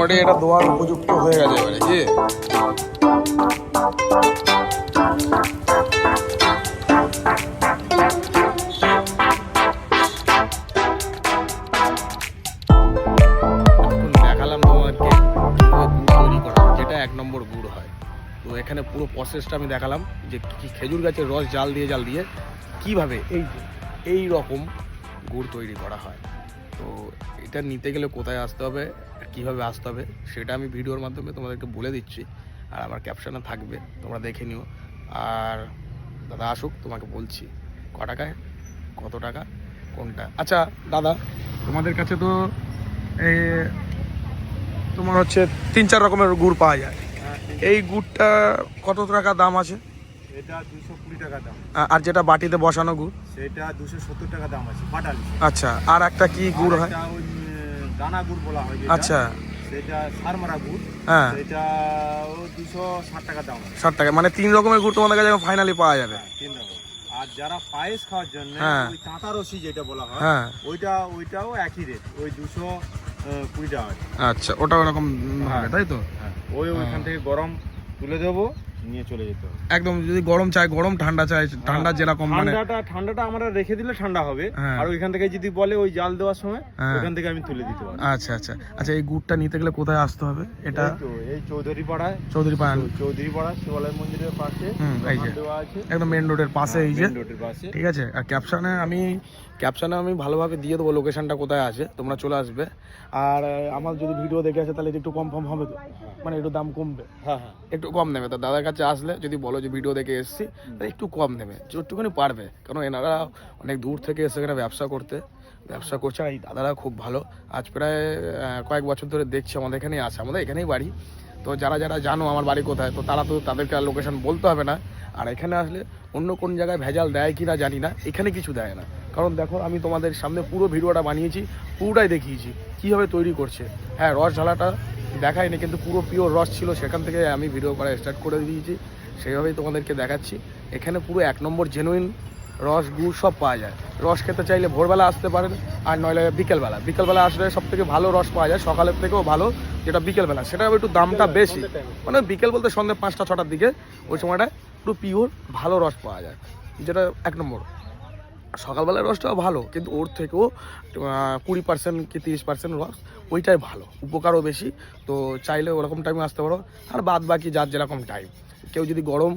Already এটা দোয়ার উপযুক্ত হয়ে গেছে এবারে কি দেখালাম তোমাদেরকে গুড় তৈরি করা যেটা 1 নম্বর গুড় হয়। তো এখানে পুরো প্রসেসটা আমি দেখালাম যে খেজুর গাছের রস জাল দিয়ে কীভাবে এই রকম গুড় তৈরি করা হয়। তো এটা নিতে গেলে কোথায় আসতে হবে, কীভাবে আসতে হবে সেটা আমি ভিডিওর মাধ্যমে তোমাদেরকে বলে দিচ্ছি, আর আমার ক্যাপশনে থাকবে, তোমরা দেখে নিও। আর দাদা আসুক, তোমাকে বলছি ক টাকায় কত টাকা কোনটা। আচ্ছা দাদা, তোমাদের কাছে তো তোমার হচ্ছে 3-4 রকমের গুড় পাওয়া যায়। এই গুড়টা কত টাকা দাম আছে? এটা 220 টাকা দাম। আর যেটা বাটিতে বসানো গুড় সেটা 270 টাকা দাম আছে পাটালি। আচ্ছা, আর একটা কি গুড় হয়? ওই দানা গুড় বলা হয় যেটা, আচ্ছা, সেটা সারমারা গুড়। হ্যাঁ, সেটা 260 টাকা দাম আছে। 60 টাকা, মানে 3 রকমের গুড় তোমাদের কাছে ফাইনালি পাওয়া যাবে। 3 রকম। আর যারা পায়েস খাওয়ার জন্য হ্যাঁ, ওই কাঁটা রসি যেটা বলা হয়, হ্যাঁ, ওইটাও একই রেট, ওই 220 টাকা। আচ্ছা, ওটা ওরকম হবে তাই তো? হ্যাঁ, ওইখান থেকে গরম তুলে দেবো, নিয়ে চলে যেতে হবে। একদম, যদি গরম চাই গরম, ঠান্ডা চাই ঠান্ডা, যেরকম মানে ঠান্ডাটা আমরা রেখে দিলে ঠান্ডা হবে। হ্যাঁ। আর ওইখান থেকে যদি বলে ওই জাল দেওয়ার সময়, হ্যাঁ, ওইখান থেকে আমি তুলে দিতে পারবো। আচ্ছা আচ্ছা আচ্ছা। এই গুড়টা নিতে গেলে কোথায় আসতে হবে? এটা এই চৌধুরী পাড়ায় শিবালয় মন্দিরের পাশে এই যে দেওয়া আছে, একদম মেন রোডের পাশে, এই যে রোডের পাশে। ঠিক আছে। আর ক্যাপশনে আমি ভালোভাবে দিয়ে দেবো লোকেশনটা কোথায় আছে, তোমরা চলে আসবে। আর আমার যদি ভিডিও দেখে আসে তাহলে একটু কম হবে তো, মানে একটু দাম কমবে। হ্যাঁ হ্যাঁ, একটু কম নেবে। তো দাদার কাছে আসলে যদি বলো যে ভিডিও দেখে এসেছি, তাহলে একটু কম নেবে, যতটুকুনি পারবে। কারণ এনারা অনেক দূর থেকে এসে এখানে ব্যবসা করছে। আর এই দাদারা খুব ভালো। আজ প্রায় কয়েক বছর ধরে দেখছি আমাদের এখানেই আছে, আমাদের এখানেই বাড়ি। তো যারা জানো আমার বাড়ি কোথায়, তো তারা তো তাদেরকে আর লোকেশন বলতে হবে না। আর এখানে আসলে অন্য কোন জায়গায় ভেজাল দেয় কি না জানি না, এখানে কিছু দেয় না। কারণ দেখো, আমি তোমাদের সামনে পুরো ভিডিওটা বানিয়েছি, পুরোটাই দেখিয়েছি কীভাবে তৈরি করছে। হ্যাঁ, রস ঝালাটা দেখায়নি, কিন্তু পুরো পিওর রস ছিল, সেখান থেকে আমি ভিডিও করা স্টার্ট করে দিয়েছি, সেইভাবেই তোমাদেরকে দেখাচ্ছি। এখানে পুরো 1 নম্বর জেনুইন রস গুড় সব পাওয়া যায়। রস খেতে চাইলে ভোরবেলা আসতে পারেন, আর নইলে বিকেলবেলা আসলে সব থেকে ভালো রস পাওয়া যায়, সকালের থেকেও ভালো যেটা বিকেলবেলা, সেটা একটু দামটা বেশি। মানে বিকেল বলতে সন্ধ্যে 5টা-6টার দিকে, ওই সময়টা পুরো পিওর ভালো রস পাওয়া যায়, যেটা 1 নম্বর। সকালবেলার রসটাও ভালো, কিন্তু ওর থেকেও 20% কি 30% রস ওইটাই ভালো, উপকারও বেশি। তো চাইলে ওরকম টাইমে আসতে পারো। আর বাদ বাকি যার যেরকম টাইম, কেউ যদি গরম